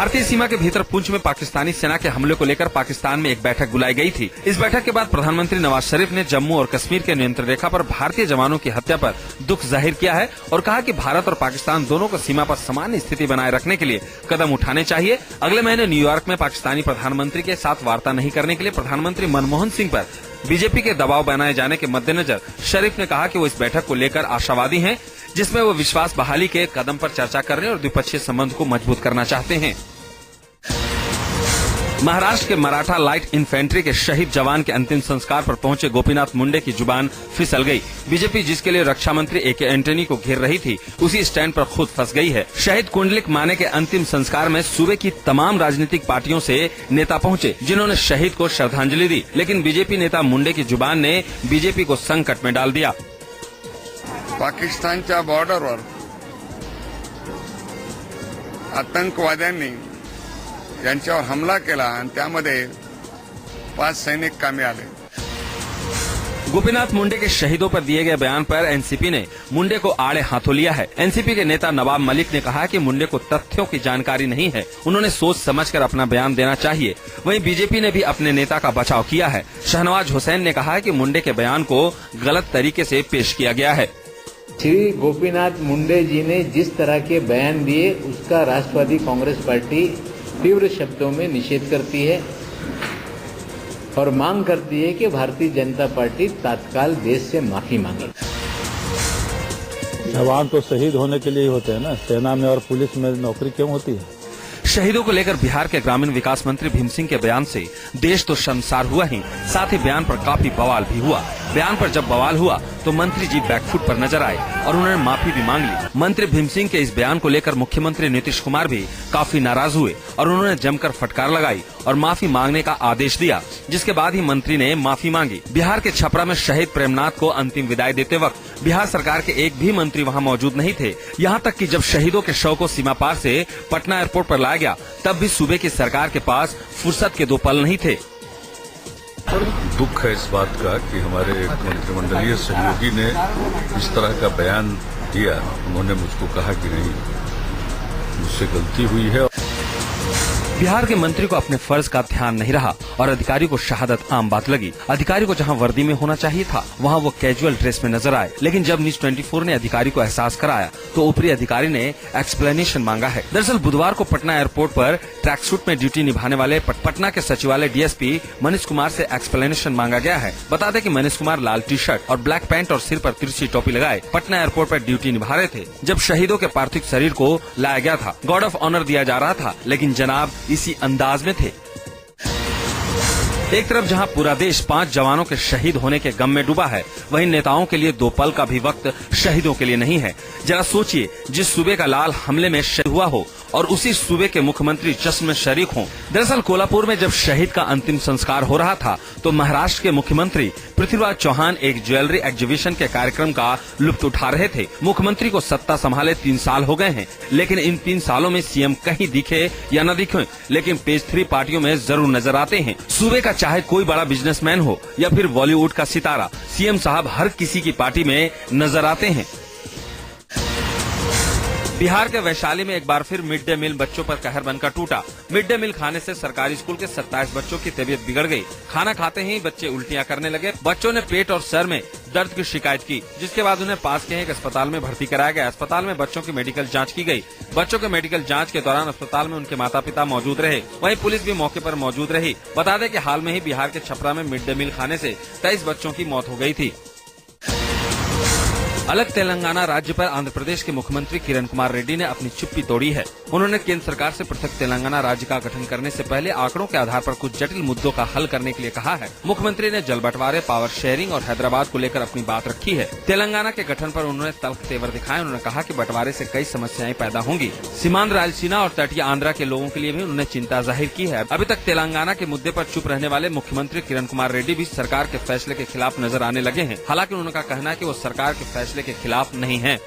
भारतीय सीमा के भीतर पुंछ में पाकिस्तानी सेना के हमले को लेकर पाकिस्तान में एक बैठक बुलाई गई थी। इस बैठक के बाद प्रधानमंत्री नवाज शरीफ ने जम्मू और कश्मीर के नियंत्रण रेखा पर भारतीय जवानों की हत्या पर दुख जाहिर किया है और कहा कि भारत और पाकिस्तान दोनों को सीमा पर सामान्य स्थिति बनाए रखने के लिए कदम उठाने चाहिए। अगले महीने न्यूयॉर्क में पाकिस्तानी प्रधानमंत्री के साथ वार्ता नहीं करने के लिए प्रधानमंत्री मनमोहन सिंह पर बीजेपी के दबाव बनाए जाने के मद्देनजर शरीफ ने कहा कि वो इस बैठक को लेकर आशावादी हैं, जिसमें वो विश्वास बहाली के कदम पर चर्चा करने और द्विपक्षीय संबंध को मजबूत करना चाहते हैं। महाराष्ट्र के मराठा लाइट इन्फेंट्री के शहीद जवान के अंतिम संस्कार पर पहुंचे गोपीनाथ मुंडे की जुबान फिसल गई। बीजेपी जिसके लिए रक्षा मंत्री ए.के. एंटनी को घेर रही थी, उसी स्टैंड पर खुद फंस गई है। शहीद कुंडलिक माने के अंतिम संस्कार में सूबे की तमाम राजनीतिक पार्टियों से नेता पहुंचे, जिन्होंने शहीद को श्रद्धांजलि दी, लेकिन बीजेपी नेता मुंडे की जुबान ने बीजेपी को संकट में डाल दिया। पाकिस्तानच्या बॉर्डरवर आतंकवाद्यांनी यांच्यावर हमला केला आणि त्यामध्ये 5 सैनिक कामी आले। गोपीनाथ मुंडे के शहीदों पर दिए गए बयान पर एनसीपी ने मुंडे को आड़े हाथों लिया है। एनसीपी के नेता नवाब मलिक ने कहा कि मुंडे को तथ्यों की जानकारी नहीं है, उन्होंने सोच समझकर अपना बयान देना चाहिए। वहीं बीजेपी ने भी अपने नेता का बचाव किया है। शहनवाज हुसैन ने कहा कि मुंडे के बयान को गलत तरीके से पेश किया गया है। श्री गोपीनाथ मुंडे जी ने जिस तरह के बयान दिए, उसका राष्ट्रवादी कांग्रेस पार्टी तीव्र शब्दों में निषेध करती है और मांग करती है कि भारतीय जनता पार्टी तत्काल देश से माफी मांगे। जवान तो शहीद होने के लिए ही होते हैं ना, सेना में और पुलिस में नौकरी क्यों होती है? शहीदों को लेकर बिहार के ग्रामीण विकास मंत्री भीम सिंह के बयान से देश तो शर्मसार हुआ ही, साथ ही बयान पर काफी बवाल भी हुआ। बयान पर जब बवाल हुआ तो मंत्री जी बैकफुट पर नजर आए और उन्होंने माफी भी मांग ली। मंत्री भीम सिंह के इस बयान को लेकर मुख्यमंत्री नीतीश कुमार भी काफी नाराज हुए और उन्होंने जमकर फटकार लगाई और माफी मांगने का आदेश दिया, जिसके बाद ही मंत्री ने माफी मांगी। बिहार के छपरा में शहीद प्रेमनाथ को अंतिम विदाई देते वक्त बिहार सरकार के एक भी मंत्री वहां मौजूद नहीं थे। यहाँ तक कि जब शहीदों के शव को सीमा पार से पटना एयरपोर्ट पर लाया गया, तब भी सूबे की सरकार के पास फुर्सत के 2 पल नहीं थे। दुख है इस बात का कि हमारे मंत्रिमंडलीय सहयोगी ने इस तरह का बयान दिया। उन्होंने मुझको कहा कि नहीं, मुझसे गलती हुई है। बिहार के मंत्री को अपने फर्ज का ध्यान नहीं रहा और अधिकारी को शहादत आम बात लगी। अधिकारी को जहां वर्दी में होना चाहिए था, वहां वो कैजुअल ड्रेस में नजर आए। लेकिन जब न्यूज 24 ने अधिकारी को एहसास कराया तो ऊपरी अधिकारी ने एक्सप्लेनेशन मांगा है। दरअसल बुधवार को पटना एयरपोर्ट पर ट्रैक सूट में ड्यूटी निभाने वाले पटना के सचिवालय डीएसपी मनीष कुमार से एक्सप्लेनेशन मांगा गया है। बता दें कि मनीष कुमार लाल टी शर्ट और ब्लैक पैंट और सिर पर तिरछी टोपी लगाए पटना एयरपोर्ट पर ड्यूटी निभा रहे थे, जब शहीदों के पार्थिव शरीर को लाया गया था। गार्ड ऑफ ऑनर दिया जा रहा था, लेकिन जनाब इसी अंदाज में थे। एक तरफ जहां पूरा देश 5 जवानों के शहीद होने के गम में डूबा है, वहीं नेताओं के लिए 2 पल का भी वक्त शहीदों के लिए नहीं है। जरा सोचिए, जिस सूबे का लाल हमले में शहीद हुआ हो और उसी सूबे के मुख्यमंत्री जश्न में शरीक हों। दरअसल कोल्हापुर में जब शहीद का अंतिम संस्कार हो रहा था तो महाराष्ट्र के मुख्यमंत्री पृथ्वीराज चौहान एक ज्वेलरी एग्जीबिशन के कार्यक्रम का लुत्फ उठा रहे थे। मुख्यमंत्री को सत्ता संभाले 3 साल हो गए हैं, लेकिन इन 3 सालों में सीएम कहीं दिखे या न दिखे, लेकिन पेज 3 पार्टियों में जरूर नजर आते हैं। सूबे का चाहे कोई बड़ा बिजनेसमैन हो या फिर बॉलीवुड का सितारा, सीएम साहब हर किसी की पार्टी में नजर आते हैं। बिहार के वैशाली में एक बार फिर मिड डे मील बच्चों पर कहर बनकर टूटा। मिड डे मील खाने से सरकारी स्कूल के 27 बच्चों की तबीयत बिगड़ गई। खाना खाते ही बच्चे उल्टियां करने लगे। बच्चों ने पेट और सर में दर्द की शिकायत की, जिसके बाद उन्हें पास के एक अस्पताल में भर्ती कराया गया। अस्पताल में बच्चों की मेडिकल जांच की गई। बच्चों के मेडिकल जांच के दौरान अस्पताल में उनके माता पिता मौजूद रहे, वहीं पुलिस भी मौके पर मौजूद रही। बता दें कि हाल में ही बिहार के छपरा में मिड डे मील खाने से 23 बच्चों की मौत हो गई थी। अलग तेलंगाना राज्य पर आंध्र प्रदेश के मुख्यमंत्री किरण कुमार रेड्डी ने अपनी चुप्पी तोड़ी है। उन्होंने केंद्र सरकार से पृथक तेलंगाना राज्य का गठन करने से पहले आंकड़ों के आधार पर कुछ जटिल मुद्दों का हल करने के लिए कहा है। मुख्यमंत्री ने जल बंटवारे, पावर शेयरिंग और हैदराबाद को लेकर अपनी बात रखी है। तेलंगाना के गठन पर उन्होंने तल्ख तेवर दिखाए। उन्होंने कहा कि बंटवारे से कई समस्याएं पैदा होंगी। सीमांत रायलसीमा और तटीय आंध्रा के लोगों के लिए भी उन्होंने चिंता जाहिर की है। अभी तक तेलंगाना के मुद्दे पर चुप रहने वाले मुख्यमंत्री किरण कुमार रेड्डी भी सरकार के फैसले के खिलाफ नजर आने लगे हैं। हालांकि उनका कहना है कि वो सरकार के फैसले के खिलाफ नहीं है।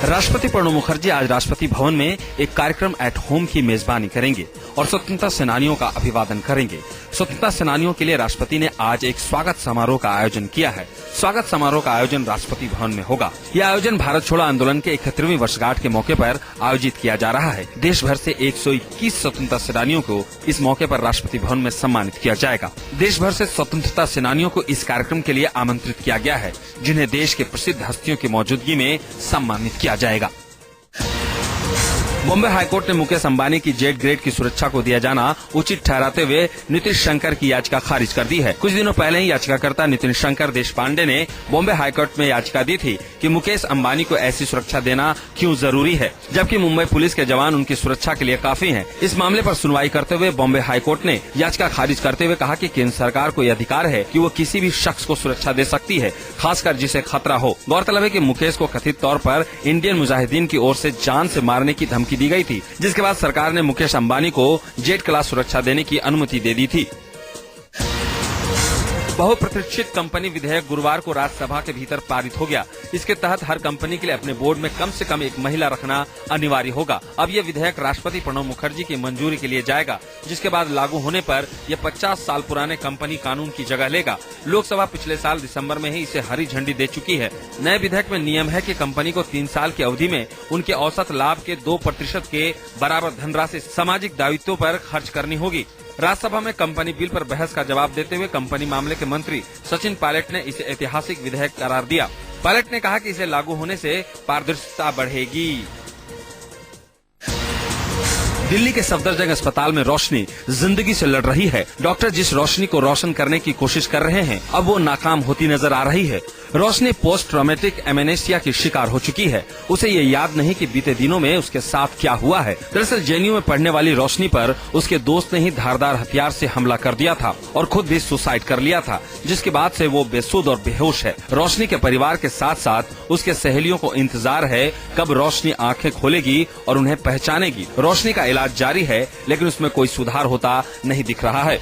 राष्ट्रपति प्रणब मुखर्जी आज राष्ट्रपति भवन में एक कार्यक्रम एट होम की मेजबानी करेंगे और स्वतंत्रता सेनानियों का अभिवादन करेंगे। स्वतंत्रता सेनानियों के लिए राष्ट्रपति ने आज एक स्वागत समारोह का आयोजन किया है। स्वागत समारोह का आयोजन राष्ट्रपति भवन में होगा। यह आयोजन भारत छोड़ो आंदोलन के 71वीं वर्षगांठ के मौके पर आयोजित किया जा रहा है। देश भर से 121 स्वतंत्रता सेनानियों को इस मौके पर राष्ट्रपति भवन में सम्मानित किया जाएगा। देश भर से स्वतंत्रता सेनानियों को इस कार्यक्रम के लिए आमंत्रित किया गया है, जिन्हें देश के प्रसिद्ध हस्तियों की मौजूदगी में सम्मानित किया जाएगा। बॉम्बे हाईकोर्ट ने मुकेश अंबानी की जेट ग्रेड की सुरक्षा को दिया जाना उचित ठहराते हुए नितिन शंकर की याचिका खारिज कर दी है। कुछ दिनों पहले ही याचिकाकर्ता नितिन शंकर देशपांडे ने बॉम्बे हाईकोर्ट में याचिका दी थी कि मुकेश अंबानी को ऐसी सुरक्षा देना क्यों जरूरी है, जबकि मुंबई पुलिस के जवान उनकी सुरक्षा के लिए काफी हैं। इस मामले पर सुनवाई करते हुए बॉम्बे हाईकोर्ट ने याचिका खारिज करते हुए कहा कि केंद्र सरकार को यह अधिकार है कि वो किसी भी शख्स को सुरक्षा दे सकती है, खासकर जिसे खतरा हो। गौरतलब है कि मुकेश को कथित तौर पर इंडियन मुजाहिदीन की ओर से जान से मारने की धमकी दी गई थी, जिसके बाद सरकार ने मुकेश अंबानी को जेट क्लास सुरक्षा देने की अनुमति दे दी थी। बहुप्रतीक्षित कंपनी विधेयक गुरुवार को राज्यसभा के भीतर पारित हो गया। इसके तहत हर कंपनी के लिए अपने बोर्ड में कम से कम एक महिला रखना अनिवार्य होगा। अब यह विधेयक राष्ट्रपति प्रणब मुखर्जी की मंजूरी के लिए जाएगा, जिसके बाद लागू होने पर यह 50 साल पुराने कंपनी कानून की जगह लेगा। लोकसभा पिछले साल दिसंबर में ही इसे हरी झंडी दे चुकी है। नए विधेयक में नियम है कि कंपनी को 3 साल की अवधि में उनके औसत लाभ के 2% के बराबर धनराशि सामाजिक दायित्वों पर खर्च करनी होगी। राज्यसभा में कंपनी बिल पर बहस का जवाब देते हुए कंपनी मामले के मंत्री सचिन पायलट ने इसे ऐतिहासिक विधेयक करार दिया। पायलट ने कहा कि इसे लागू होने से पारदर्शिता बढ़ेगी। दिल्ली के सफदरजंग अस्पताल में रोशनी जिंदगी से लड़ रही है। डॉक्टर जिस रोशनी को रोशन करने की कोशिश कर रहे हैं, अब वो नाकाम होती नजर आ रही है। रोशनी पोस्ट ट्रॉमेटिक एमेनेसिया की शिकार हो चुकी है। उसे ये याद नहीं कि बीते दिनों में उसके साथ क्या हुआ है। दरअसल जेएनयू में पढ़ने वाली रोशनी पर उसके दोस्त ने ही धारदार हथियार से हमला कर दिया था और खुद भी सुसाइड कर लिया था, जिसके बाद से वो बेसुध और बेहोश है। रोशनी के परिवार के साथ साथ उसके सहेलियों को इंतजार है कब रोशनी आंखें खोलेगी और उन्हें पहचानेगी। रोशनी का इलाज जारी है, लेकिन उसमें कोई सुधार होता नहीं दिख रहा है।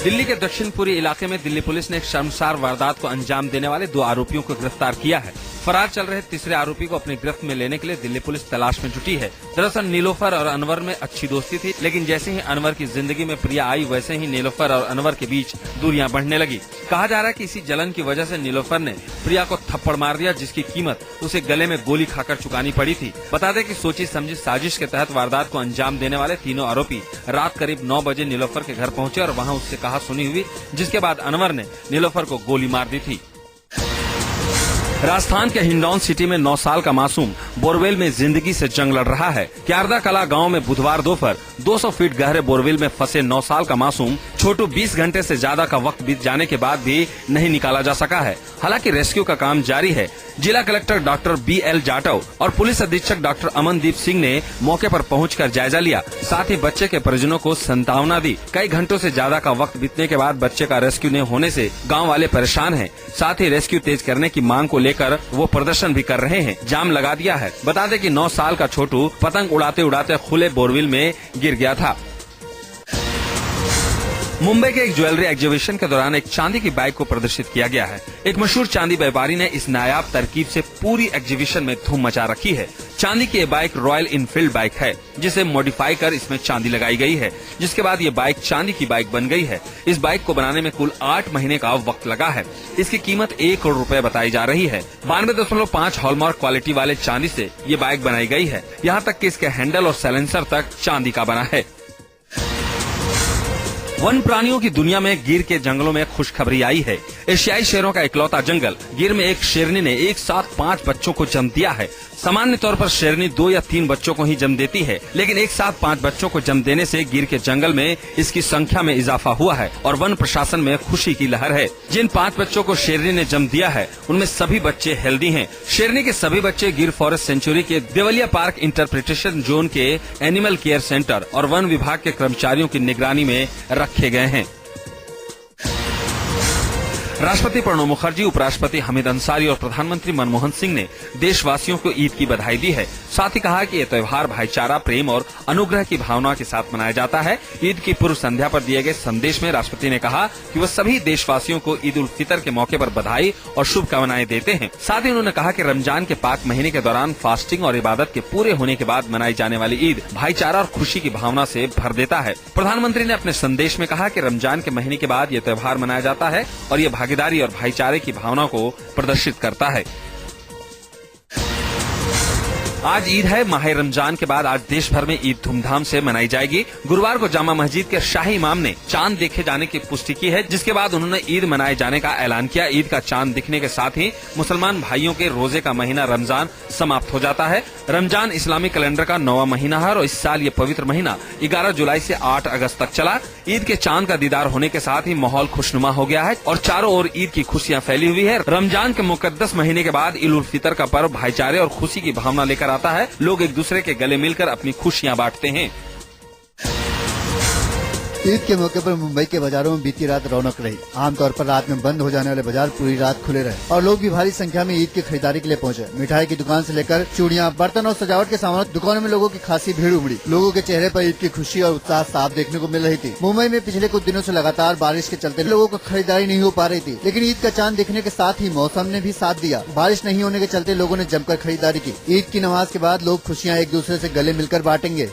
दिल्ली के दक्षिण पूर्वी इलाके में दिल्ली पुलिस ने एक शर्मसार वारदात को अंजाम देने वाले 2 आरोपियों को गिरफ्तार किया है। फरार चल रहे तीसरे आरोपी को अपनी गिरफ्त में लेने के लिए दिल्ली पुलिस तलाश में जुटी है। दरअसल नीलोफर और अनवर में अच्छी दोस्ती थी, लेकिन जैसे ही अनवर की जिंदगी में प्रिया आई, वैसे ही नीलोफर और अनवर के बीच दूरियां बढ़ने लगी। कहा जा रहा है कि इसी जलन की वजह से नीलोफर ने प्रिया को थप्पड़ मार दिया, जिसकी कीमत उसे गले में गोली खाकर चुकानी पड़ी थी। बता दें कि सोची समझी साजिश के तहत वारदात को अंजाम देने वाले तीनों आरोपी रात करीब 9 बजे नीलोफर के घर पहुंचे और वहां उससे कहा सुनी हुई, जिसके बाद अनवर ने नीलोफर को गोली मार दी थी। राजस्थान के हिंडौन सिटी में 9 साल का मासूम बोरवेल में जिंदगी से जंग लड़ रहा है। क्यारदा कला गांव में बुधवार दोपहर 200 फीट गहरे बोरवेल में फंसे 9 साल का मासूम छोटू 20 घंटे से ज्यादा का वक्त बीत जाने के बाद भी नहीं निकाला जा सका है। हालांकि रेस्क्यू का काम जारी है। जिला कलेक्टर डॉक्टर BL जाटव और पुलिस अधीक्षक डॉक्टर अमनदीप सिंह ने मौके पर पहुंचकर जायजा लिया। साथ ही बच्चे के परिजनों को सांत्वना दी। कई घंटों से ज्यादा का वक्त बीतने के बाद बच्चे का रेस्क्यू नहीं होने से गांव वाले परेशान हैं। साथ ही रेस्क्यू तेज करने की मांग को लेकर वो प्रदर्शन भी कर रहे हैं। जाम लगा दिया है। बता दें कि 9 साल का छोटू पतंग उड़ाते उड़ाते खुले बोरवेल में गिर गया था। मुंबई के एक ज्वेलरी एग्जीबिशन के दौरान एक चांदी की बाइक को प्रदर्शित किया गया है। एक मशहूर चांदी व्यापारी ने इस नायाब तरकीब से पूरी एग्जीबिशन में धूम मचा रखी है। चांदी की ये बाइक रॉयल इनफील्ड बाइक है, जिसे मॉडिफाई कर इसमें चांदी लगाई गई है, जिसके बाद ये बाइक चांदी की बाइक बन गई है। इस बाइक को बनाने में कुल 8 महीने का वक्त लगा है। इसकी कीमत 1 करोड़ रुपए बताई जा रही है। 92.5 हॉलमार्क क्वालिटी वाले चांदी से ये बाइक बनाई गई है। यहाँ तक कि इसके हैंडल और साइलेंसर तक चांदी का बना है। वन प्राणियों की दुनिया में गिर के जंगलों में खुशखबरी आई है। एशियाई शेरों का इकलौता जंगल गिर में एक शेरनी ने एक साथ 5 बच्चों को जन्म दिया है। सामान्य तौर पर शेरनी 2 या 3 बच्चों को ही जन्म देती है, लेकिन एक साथ 5 बच्चों को जन्म देने से गिर के जंगल में इसकी संख्या में इजाफा हुआ है और वन प्रशासन में खुशी की लहर है। जिन 5 बच्चों को शेरनी ने जन्म दिया है, उनमें सभी बच्चे हेल्दी हैं। शेरनी के सभी बच्चे गिर फॉरेस्ट सेंचुरी के देवलिया पार्क इंटरप्रिटेशन जोन के एनिमल केयर सेंटर और वन विभाग के कर्मचारियों की निगरानी में रखे गए हैं। राष्ट्रपति प्रणब मुखर्जी, उपराष्ट्रपति हामिद अंसारी और प्रधानमंत्री मनमोहन सिंह ने देशवासियों को ईद की बधाई दी है। साथ ही कहा कि यह त्योहार भाईचारा, प्रेम और अनुग्रह की भावना के साथ मनाया जाता है। ईद की पूर्व संध्या पर दिए गए संदेश में राष्ट्रपति ने कहा कि वह सभी देशवासियों को ईद उल फितर के मौके पर बधाई और शुभकामनाएं देते हैं। साथ ही उन्होंने कहा कि रमजान के पाक महीने के दौरान फास्टिंग और इबादत के पूरे होने के बाद मनाई जाने वाली ईद भाईचारा और खुशी की भावना से भर देता है। प्रधानमंत्री ने अपने संदेश में कहा कि रमजान के महीने के बाद यह त्योहार मनाया जाता है और ये भागीदारी और भाईचारे की भावना को प्रदर्शित करता है। आज ईद है। माह रमजान के बाद आज देश भर में ईद धूमधाम से मनाई जाएगी। गुरुवार को जामा मस्जिद के शाही इमाम ने चांद देखे जाने की पुष्टि की है, जिसके बाद उन्होंने ईद मनाए जाने का ऐलान किया। ईद का चांद दिखने के साथ ही मुसलमान भाइयों के रोजे का महीना रमजान समाप्त हो जाता है। रमजान इस्लामी कैलेंडर का 9वां महीना है और इस साल ये पवित्र महीना 11 जुलाई से 8 अगस्त तक चला। ईद के चांद का दीदार होने के साथ ही माहौल खुशनुमा हो गया है और चारों ओर ईद की खुशियां फैली हुई है। रमजान के मुकद्दस महीने के बाद ईद उल फितर का पर्व भाईचारे और खुशी की भावना लेकर आता है। लोग एक दूसरे के गले मिलकर अपनी खुशियां बांटते हैं। ईद के मौके पर मुंबई के बाजारों में बीती रात रौनक रही। आमतौर पर रात में बंद हो जाने वाले बाजार पूरी रात खुले रहे और लोग भी भारी संख्या में ईद की खरीदारी के लिए पहुंचे। मिठाई की दुकान से लेकर चूड़ियां, बर्तन और सजावट के सामान दुकानों में लोगों की खासी भीड़ उमड़ी। लोगों के चेहरे पर ईद की खुशी और उत्साह साफ देखने को मिल रही थी। मुंबई में पिछले कुछ दिनों से लगातार बारिश के चलते लोगों को खरीदारी नहीं हो पा रही थी, लेकिन ईद का चांद दिखने के साथ ही मौसम ने भी साथ दिया। बारिश नहीं होने के चलते लोगों ने जमकर खरीदारी की। ईद की नमाज के बाद लोग खुशियाँ एक दूसरे से गले मिलकर बांटेंगे।